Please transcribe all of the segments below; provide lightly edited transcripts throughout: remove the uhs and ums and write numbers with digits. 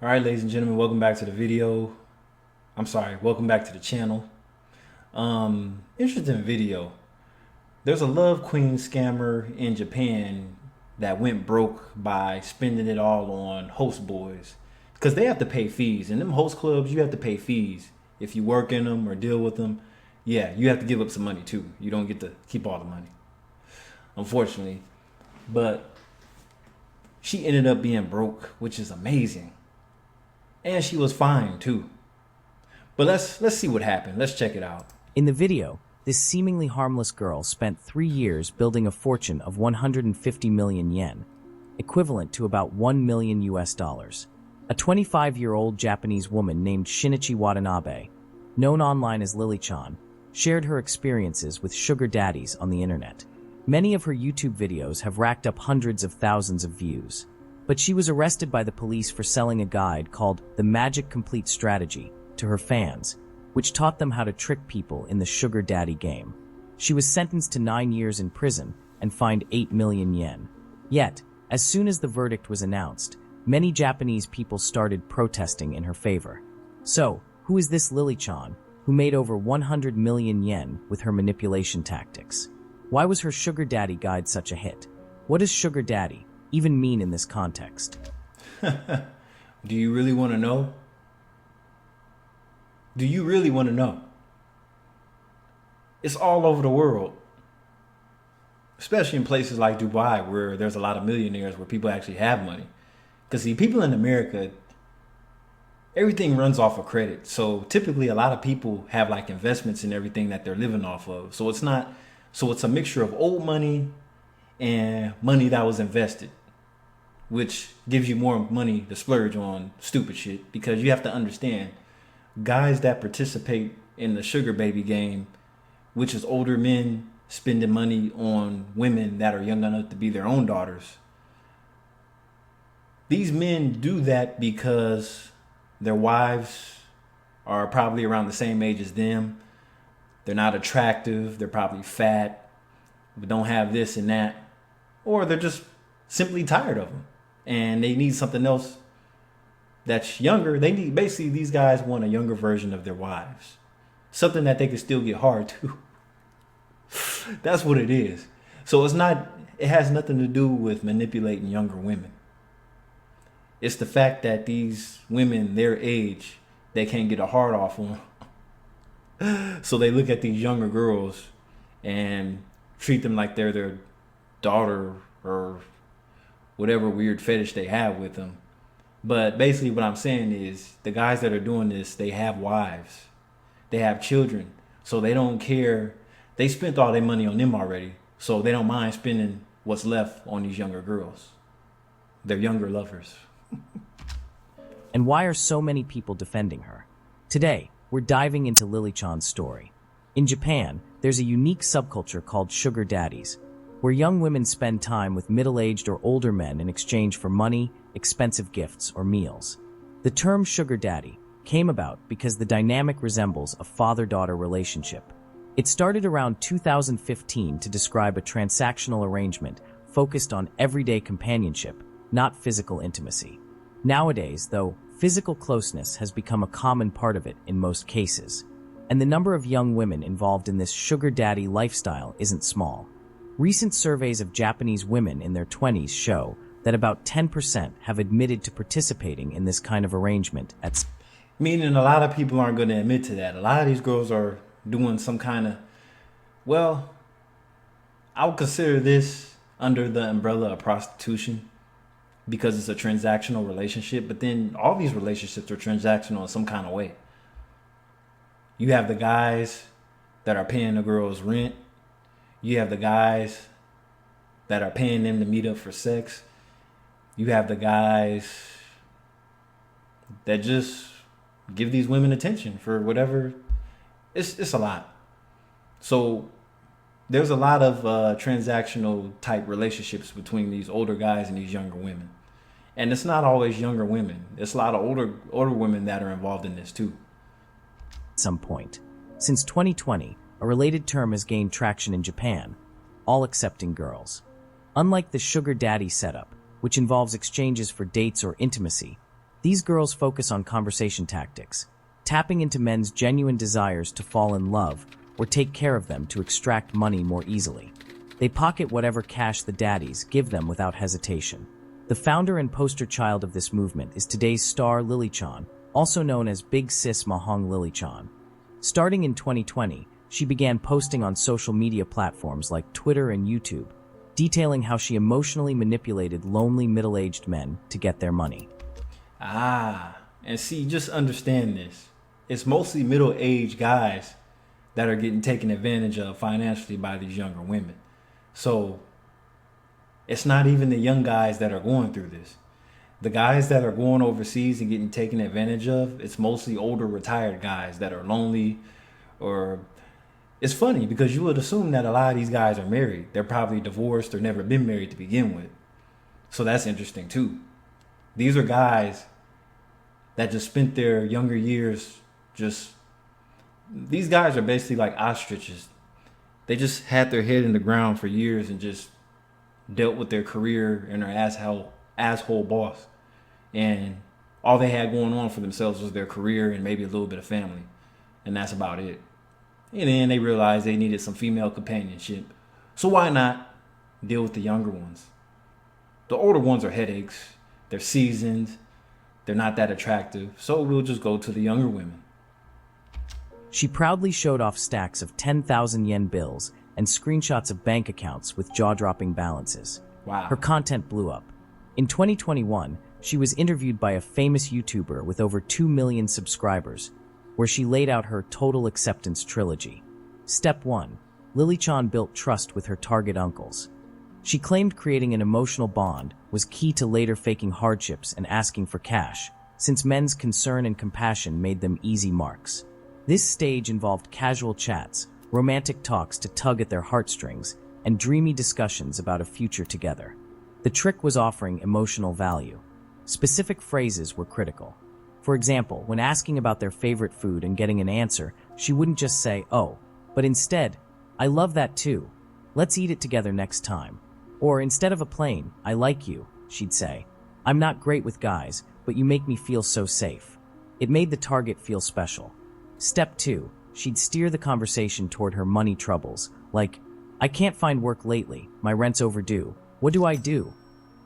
All right, ladies and gentlemen, welcome back to the video. Welcome back to the channel. Interesting video. There's a love queen scammer in Japan that went broke by spending it all on host boys because they have to pay fees. In them host clubs, you have to pay fees if you work in them or deal with them. Yeah, you have to give up some money too. You don't get to keep all the money, unfortunately. But she ended up being broke, which is amazing. And she was fine too. But let's see what happened. Let's check it out. In the video, this seemingly harmless girl spent 3 years building a fortune of 150 million yen, equivalent to about 1 million US dollars. A 25-year-old Japanese woman named Shinichi Watanabe, known online as Lily-chan, shared her experiences with sugar daddies on the internet. Many of her YouTube videos have racked up hundreds of thousands of views. But she was arrested by the police for selling a guide called The Magic Complete Strategy to her fans, which taught them how to trick people in the sugar daddy game. She was sentenced to 9 years in prison and fined 8 million yen. Yet, as soon as the verdict was announced, many Japanese people started protesting in her favor. So, who is this Lily-chan, who made over 100 million yen with her manipulation tactics? Why was her sugar daddy guide such a hit? What does sugar daddy even mean in this context? Do you really want to know? Do you really want to know? It's all over the world, especially in places like Dubai, where there's a lot of millionaires, where people actually have money. Because see, people in America, everything runs off of credit. So typically a lot of people have like investments in everything that they're living off of. So it's a mixture of old money and money that was invested, which gives you more money to splurge on stupid shit. Because you have to understand, guys that participate in the sugar baby game, which is older men spending money on women that are young enough to be their own daughters. These men do that because their wives are probably around the same age as them. They're not attractive. They're probably fat, but don't have this and that. Or they're just simply tired of them and they need something else that's younger. Basically, these guys want a younger version of their wives, something that they can still get hard to. That's what it is. So it has nothing to do with manipulating younger women. It's the fact that these women their age, they can't get a hard off on. So they look at these younger girls and treat them like they're their daughter or whatever weird fetish they have with them. But basically what I'm saying is the guys that are doing this, they have wives, they have children, so they don't care. They spent all their money on them already, so they don't mind spending what's left on these younger girls, their younger lovers. And why are so many people defending her? Today, we're diving into Lily-chan's story. In Japan, there's a unique subculture called sugar daddies, where young women spend time with middle-aged or older men in exchange for money, expensive gifts, or meals. The term sugar daddy came about because the dynamic resembles a father-daughter relationship. It started around 2015 to describe a transactional arrangement focused on everyday companionship, not physical intimacy. Nowadays, though, physical closeness has become a common part of it in most cases, and the number of young women involved in this sugar daddy lifestyle isn't small. Recent surveys of Japanese women in their 20s show that about 10% have admitted to participating in this kind of arrangement at Meaning a lot of people aren't going to admit to that. A lot of these girls are doing some kind of, well, I would consider this under the umbrella of prostitution because it's a transactional relationship. But then all these relationships are transactional in some kind of way. You have the guys that are paying the girls rent. You have the guys that are paying them to meet up for sex. You have the guys that just give these women attention for whatever. It's a lot. So there's a lot of transactional type relationships between these older guys and these younger women. And it's not always younger women. It's a lot of older women that are involved in this too. some point. Since 2020, a related term has gained traction in Japan, all accepting girls. Unlike the sugar daddy setup, which involves exchanges for dates or intimacy, These girls focus on conversation tactics, tapping into men's genuine desires to fall in love or take care of them to extract money more easily. They pocket whatever cash the daddies give them without hesitation. The founder and poster child of this movement is today's star Lily Chan, also known as Big Sis Mahong Lily Chan. Starting in 2020, she began posting on social media platforms like Twitter and YouTube, detailing how she emotionally manipulated lonely middle-aged men to get their money. And see, just understand this. It's mostly middle-aged guys that are getting taken advantage of financially by these younger women. So it's not even the young guys that are going through this. The guys that are going overseas and getting taken advantage of, it's mostly older retired guys that are lonely. Or it's funny because you would assume that a lot of these guys are married. They're probably divorced or never been married to begin with. So that's interesting too. These are guys that just spent their younger years these guys are basically like ostriches. They just had their head in the ground for years and just dealt with their career and their asshole boss. And all they had going on for themselves was their career and maybe a little bit of family. And that's about it. And then they realized they needed some female companionship. So why not deal with the younger ones? The older ones are headaches. They're seasoned. They're not that attractive. So we'll just go to the younger women. She proudly showed off stacks of 10,000 yen bills and screenshots of bank accounts with jaw-dropping balances. Wow. Her content blew up. In 2021, she was interviewed by a famous YouTuber with over 2 million subscribers, where she laid out her total acceptance trilogy. Step 1. Lily Chan built trust with her target uncles. She claimed creating an emotional bond was key to later faking hardships and asking for cash, since men's concern and compassion made them easy marks. This stage involved casual chats, romantic talks to tug at their heartstrings, and dreamy discussions about a future together. The trick was offering emotional value. Specific phrases were critical. For example, when asking about their favorite food and getting an answer, she wouldn't just say, "Oh," but instead, "I love that too. Let's eat it together next time." Or instead of a plain, "I like you," she'd say, "I'm not great with guys, but you make me feel so safe." It made the target feel special. Step 2. She'd steer the conversation toward her money troubles, like, "I can't find work lately, my rent's overdue. What do I do?"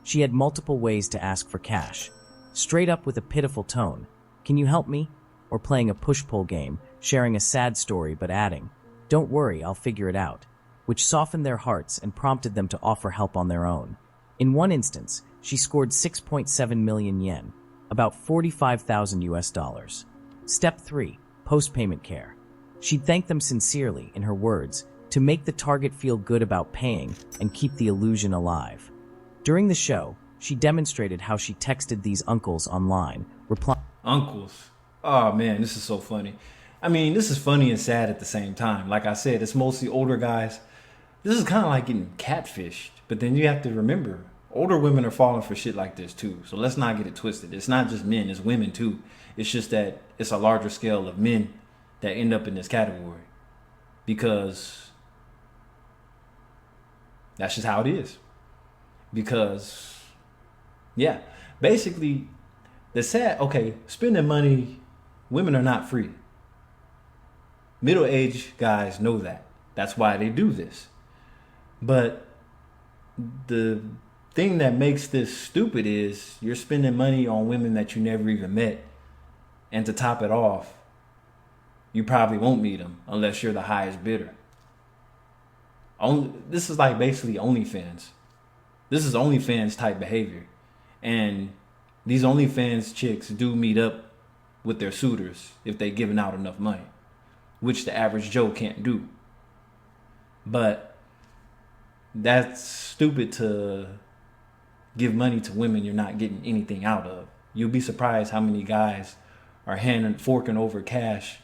She had multiple ways to ask for cash. Straight up with a pitiful tone, "Can you help me?" Or playing a push-pull game, sharing a sad story but adding, "Don't worry, I'll figure it out," which softened their hearts and prompted them to offer help on their own. In one instance, she scored 6.7 million yen, about $45,000. Step 3. Post-payment care. She'd thank them sincerely, in her words, to make the target feel good about paying and keep the illusion alive. During the show, she demonstrated how she texted these uncles online, replying, Uncles. Oh man, this is so funny. I mean, this is funny and sad at the same time. Like I said, it's mostly older guys. This is kind of like getting catfished. But then you have to remember, older women are falling for shit like this too. So let's not get it twisted. It's not just men, it's women too. It's just that it's a larger scale of men that end up in this category. Because that's just how it is. Because, yeah, basically, spending money, women are not free. Middle-aged guys know that. That's why they do this. But the thing that makes this stupid is you're spending money on women that you never even met. And to top it off, you probably won't meet them unless you're the highest bidder. This is like basically OnlyFans. This is OnlyFans type behavior. And these OnlyFans chicks do meet up with their suitors if they're giving out enough money, which the average Joe can't do. But that's stupid to give money to women you're not getting anything out of. You'll be surprised how many guys are forking over cash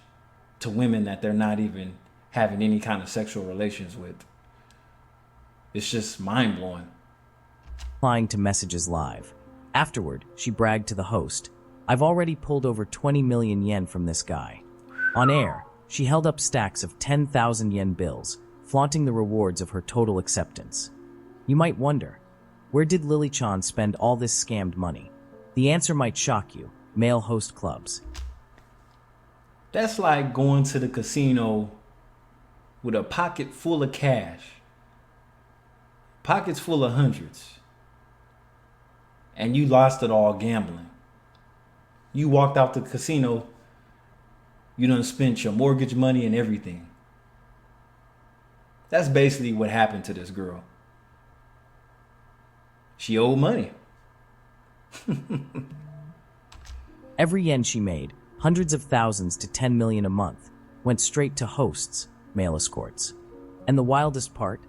to women that they're not even having any kind of sexual relations with. It's just mind-blowing. replying to messages live. Afterward, she bragged to the host, "I've already pulled over 20 million yen from this guy." On air, she held up stacks of 10,000 yen bills, flaunting the rewards of her total acceptance. You might wonder, where did Lily Chan spend all this scammed money? The answer might shock you. male host clubs. That's like going to the casino with a pocket full of cash, pockets full of hundreds, and you lost it all gambling. You walked out the casino, you done spent your mortgage money and everything. That's basically what happened to this girl. She owed money. Every yen she made, hundreds of thousands to 10 million a month, went straight to hosts, male escorts. And the wildest part?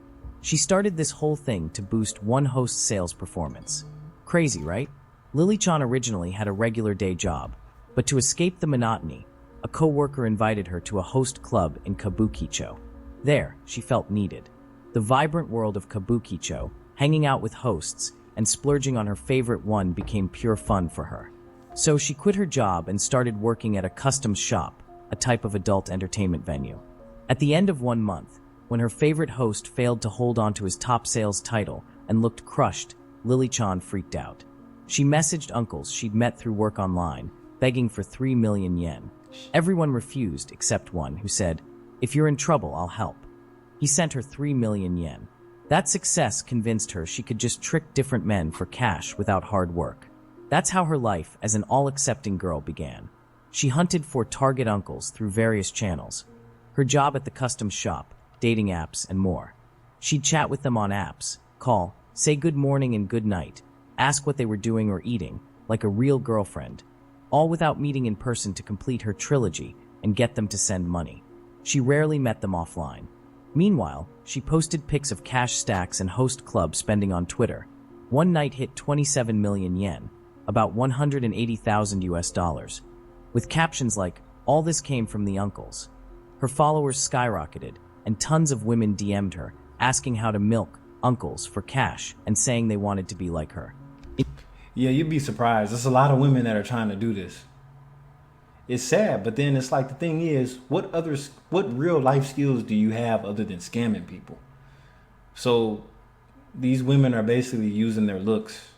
She started this whole thing to boost one host's sales performance. Crazy, right? Lily-chan originally had a regular day job, but to escape the monotony, a co-worker invited her to a host club in Kabukicho. There, she felt needed. The vibrant world of Kabukicho, hanging out with hosts, and splurging on her favorite one became pure fun for her. So she quit her job and started working at a customs shop, a type of adult entertainment venue. At the end of 1 month, when her favorite host failed to hold on to his top sales title and looked crushed, Lily-chan freaked out. She messaged uncles she'd met through work online, begging for 3 million yen. Everyone refused except one who said, "If you're in trouble, I'll help." He sent her 3 million yen. That success convinced her she could just trick different men for cash without hard work. That's how her life as an all-accepting girl began. She hunted for target uncles through various channels. Her job at the custom shop, dating apps, and more. She'd chat with them on apps, call, say good morning and good night, ask what they were doing or eating, like a real girlfriend, all without meeting in person to complete her trilogy and get them to send money. She rarely met them offline. Meanwhile, she posted pics of cash stacks and host club spending on Twitter. One night hit 27 million yen, about 180,000 US dollars, with captions like, "All this came from the uncles." Her followers skyrocketed, and tons of women DM'd her, asking how to milk uncles for cash and saying they wanted to be like her. Yeah, you'd be surprised. There's a lot of women that are trying to do this. It's sad, but then it's like the thing is, what real life skills do you have other than scamming people? So these women are basically using their looks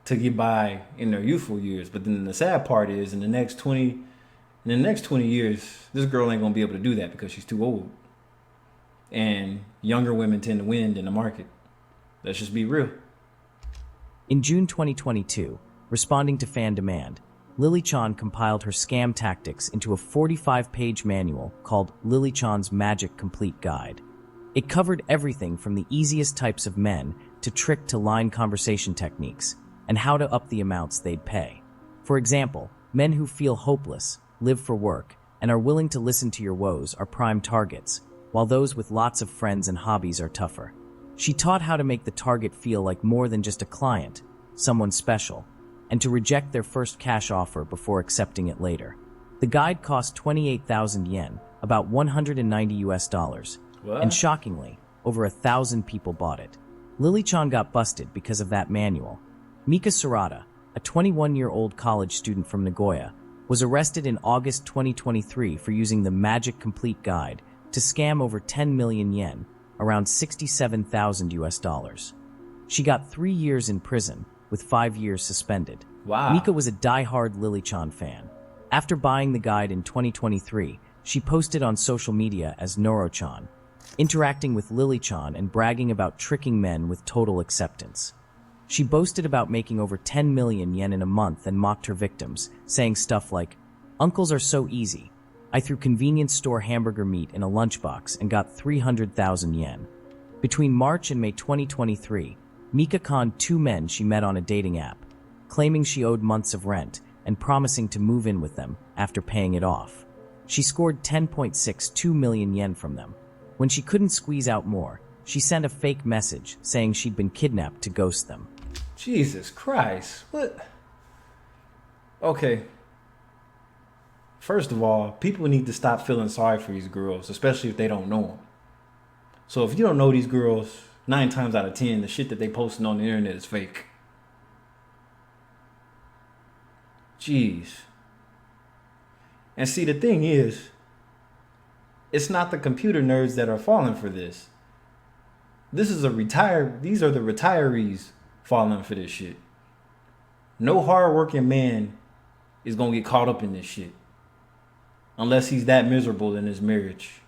to get by in their youthful years. But then the sad part is, in the next 20 years, this girl ain't gonna be able to do that because she's too old. And younger women tend to win in the market. Let's just be real. In June 2022, responding to fan demand, Lily-chan compiled her scam tactics into a 45-page manual called Lily-chan's Magic Complete Guide. It covered everything from the easiest types of men to trick-to-line conversation techniques and how to up the amounts they'd pay. For example, men who feel hopeless, live for work, and are willing to listen to your woes are prime targets, while those with lots of friends and hobbies are tougher. She taught how to make the target feel like more than just a client, someone special, and to reject their first cash offer before accepting it later. The guide cost 28,000 yen, about 190 US dollars, What? and shockingly, over 1,000 people bought it. Lily-chan got busted because of that manual. Mika Sarada, a 21-year-old college student from Nagoya, was arrested in August 2023 for using the Magic Complete Guide to scam over 10 million yen, around 67,000 US dollars. She got 3 years in prison, with 5 years suspended. Wow. Mika was a die-hard Lily-chan fan. After buying the guide in 2023, she posted on social media as Noro-chan, interacting with Lily-chan and bragging about tricking men with total acceptance. She boasted about making over 10 million yen in a month and mocked her victims, saying stuff like, "Uncles are so easy. I threw convenience store hamburger meat in a lunchbox and got 300,000 yen." Between March and May 2023, Mika conned 2 men she met on a dating app, claiming she owed months of rent and promising to move in with them after paying it off. She scored 10.62 million yen from them. When she couldn't squeeze out more, she sent a fake message saying she'd been kidnapped to ghost them. Jesus Christ. What? Okay. First of all, people need to stop feeling sorry for these girls, especially if they don't know them. So if you don't know these girls, 9 times out of 10, the shit that they posting on the internet is fake. Jeez. And see, the thing is, it's not the computer nerds that are falling for this. These are the retirees falling for this shit. No hardworking man is gonna get caught up in this shit. Unless he's that miserable in his marriage.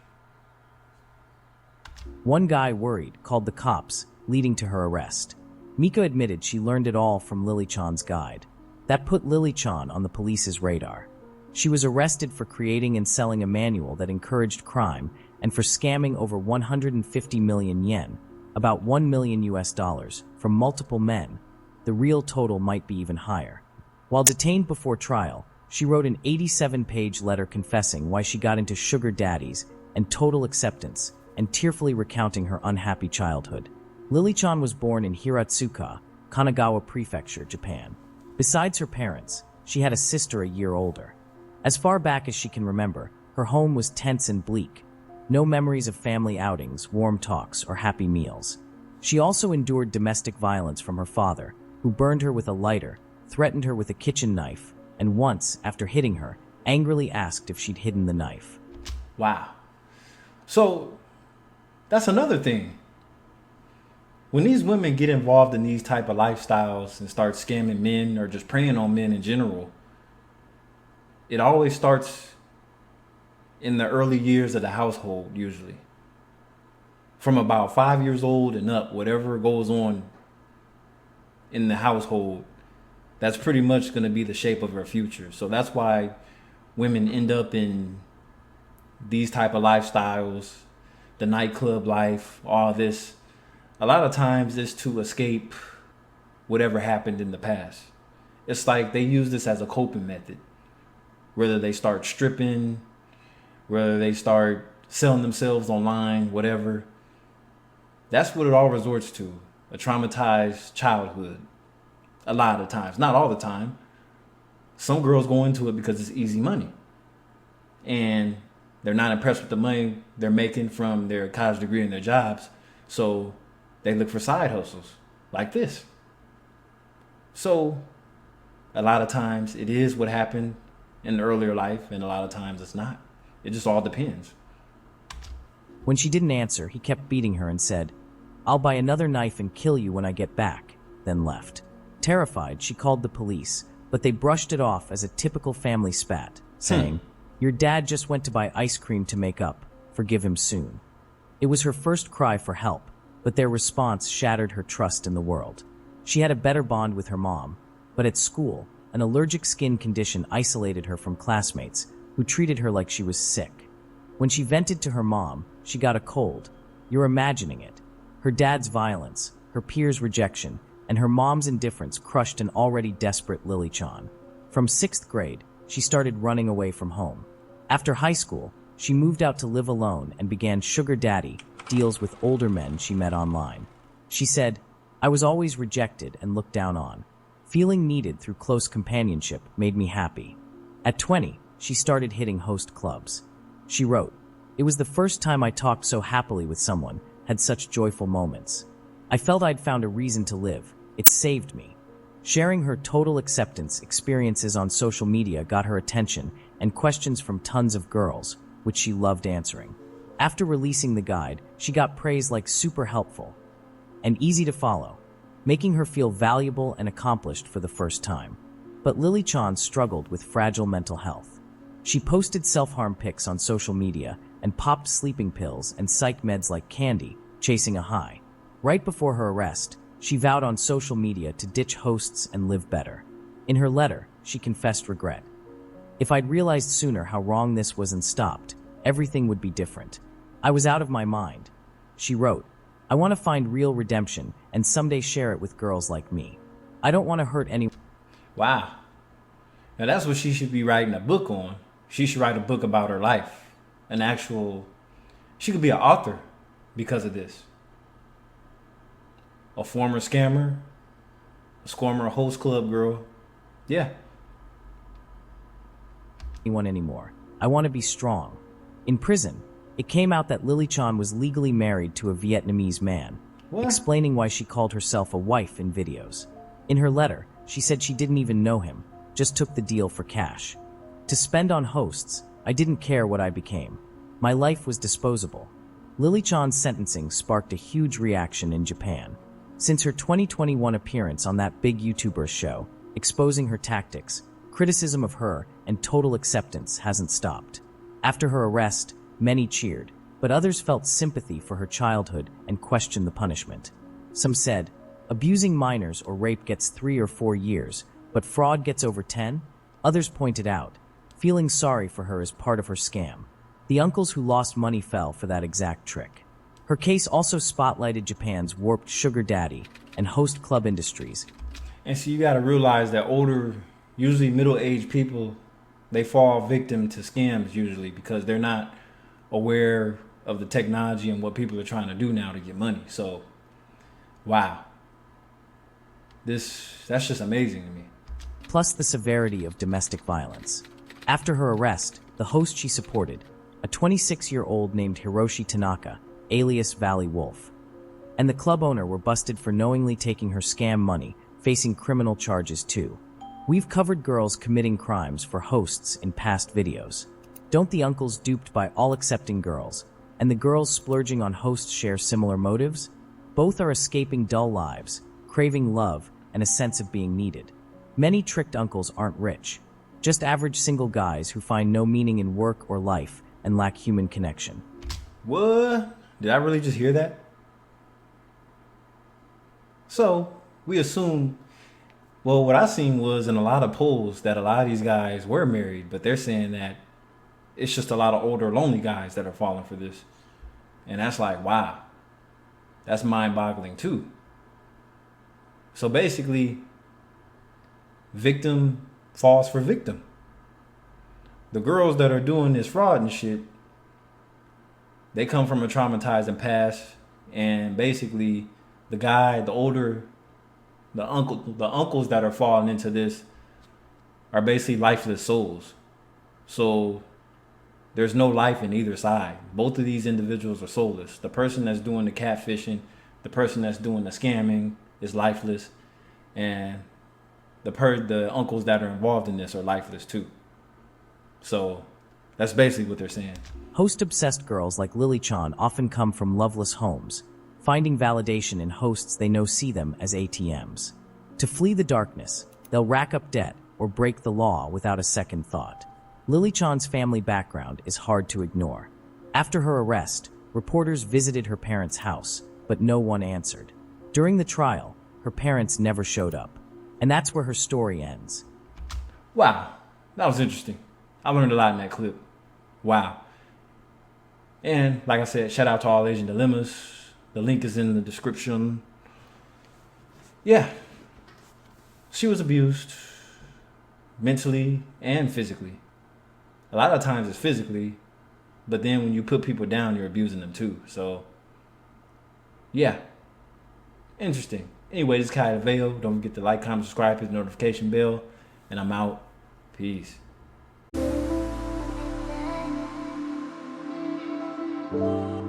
One guy, worried, called the cops, leading to her arrest. Mika admitted she learned it all from Lily Chan's guide. That put Lily Chan on the police's radar. She was arrested for creating and selling a manual that encouraged crime and for scamming over 150 million yen, about 1 million US dollars, from multiple men. The real total might be even higher. While detained before trial, she wrote an 87-page letter confessing why she got into sugar daddies and total acceptance, and tearfully recounting her unhappy childhood. Lily Chan was born in Hiratsuka, Kanagawa Prefecture, Japan. Besides her parents, she had a sister a year older. As far back as she can remember, her home was tense and bleak. No memories of family outings, warm talks, or happy meals. She also endured domestic violence from her father, who burned her with a lighter, threatened her with a kitchen knife, and once, after hitting her, angrily asked if she'd hidden the knife. Wow. So, that's another thing. When these women get involved in these type of lifestyles and start scamming men or just preying on men in general, it always starts in the early years of the household, usually. From about 5 years old and up, whatever goes on in the household, that's pretty much going to be the shape of her future. So that's why women end up in these type of lifestyles, the nightclub life, all this. A lot of times it's to escape whatever happened in the past. It's like they use this as a coping method. Whether they start stripping, whether they start selling themselves online, whatever. That's what it all resorts to. A traumatized childhood. A lot of times. Not all the time. Some girls go into it because it's easy money. And they're not impressed with the money they're making from their college degree and their jobs. So they look for side hustles like this. So a lot of times it is what happened in the earlier life, and a lot of times it's not. It just all depends. When she didn't answer, he kept beating her and said, "I'll buy another knife and kill you when I get back," then left. Terrified, she called the police, but they brushed it off as a typical family spat, saying, "Your dad just went to buy ice cream to make up. Forgive him soon." It was her first cry for help, but their response shattered her trust in the world. She had a better bond with her mom, but at school, an allergic skin condition isolated her from classmates who treated her like she was sick. When she vented to her mom, she got a cold. You're imagining it. Her dad's violence, her peers' rejection, and her mom's indifference crushed an already desperate Lily Chan. From 6th grade, she started running away from home. After high school, she moved out to live alone and began sugar daddy deals with older men she met online. She said, "I was always rejected and looked down on. Feeling needed through close companionship made me happy." At 20, she started hitting host clubs. She wrote, "It was the first time I talked so happily with someone, had such joyful moments. I felt I'd found a reason to live. It saved me." Sharing her total acceptance experiences on social media got her attention and questions from tons of girls, which she loved answering. After releasing the guide, she got praise like super helpful and easy to follow, making her feel valuable and accomplished for the first time. But Lily Chan struggled with fragile mental health. She posted self-harm pics on social media and popped sleeping pills and psych meds like candy, chasing a high. Right before her arrest, she vowed on social media to ditch hosts and live better. In her letter, she confessed regret. "If I'd realized sooner how wrong this was and stopped, everything would be different. I was out of my mind." She wrote, "I want to find real redemption and someday share it with girls like me. I don't want to hurt anyone." Wow. Now that's what she should be writing a book on. She should write a book about her life. She could be an author because of this. A former scammer, a host club girl. Yeah. Anyone anymore. I want to be strong. In prison, it came out that Lily Chan was legally married to a Vietnamese man, explaining why she called herself a wife in videos. In her letter, she said she didn't even know him, just took the deal for cash. To spend on hosts, I didn't care what I became. My life was disposable. Lily Chan's sentencing sparked a huge reaction in Japan. Since her 2021 appearance on that big YouTuber show, exposing her tactics, Criticism of her and total acceptance hasn't stopped. After her arrest, many cheered, but others felt sympathy for her childhood and questioned the punishment. Some said, abusing minors or rape gets 3 or 4 years, but fraud gets over 10? Others pointed out, feeling sorry for her as part of her scam. The uncles who lost money fell for that exact trick. Her case also spotlighted Japan's warped sugar daddy and host club industries. And so you got to realize that older, usually middle-aged people, they fall victim to scams usually because they're not aware of the technology and what people are trying to do now to get money. So, wow. That's just amazing to me. Plus the severity of domestic violence. After her arrest, the host she supported, a 26-year-old named Hiroshi Tanaka, alias Valley Wolf, and the club owner were busted for knowingly taking her scam money, facing criminal charges too. We've covered girls committing crimes for hosts in past videos. Don't the uncles duped by all-accepting girls and the girls splurging on hosts share similar motives? Both are escaping dull lives, craving love and a sense of being needed. Many tricked uncles aren't rich, just average single guys who find no meaning in work or life and lack human connection. What? Did I really just hear that? So, we assume, well, what I seen was in a lot of polls that a lot of these guys were married, but they're saying that it's just a lot of older, lonely guys that are falling for this. And that's like, wow. That's mind-boggling too. So basically, victim falls for victim. The girls that are doing this fraud and shit, they come from a traumatizing past, and basically the uncles that are falling into this are basically lifeless souls. So there's no life in either side. Both of these individuals are soulless. The person that's doing the catfishing, the person that's doing the scamming is lifeless, and the uncles that are involved in this are lifeless too. So that's basically what they're saying. Host-obsessed girls like Lily Chan often come from loveless homes, finding validation in hosts they know see them as ATMs. To flee the darkness, they'll rack up debt or break the law without a second thought. Lily Chan's family background is hard to ignore. After her arrest, reporters visited her parents' house, but no one answered. During the trial, her parents never showed up. And that's where her story ends. Wow, that was interesting. I learned a lot in that clip. Wow. And like I said, shout out to All Asian Dilemmas. The link is in the description. Yeah. She was abused mentally and physically. A lot of times it's physically, but then when you put people down, you're abusing them too. So, yeah. Interesting. Anyway, this is Kai Veil. Don't forget to like, comment, subscribe, hit the notification bell. And I'm out. Peace. Thank you.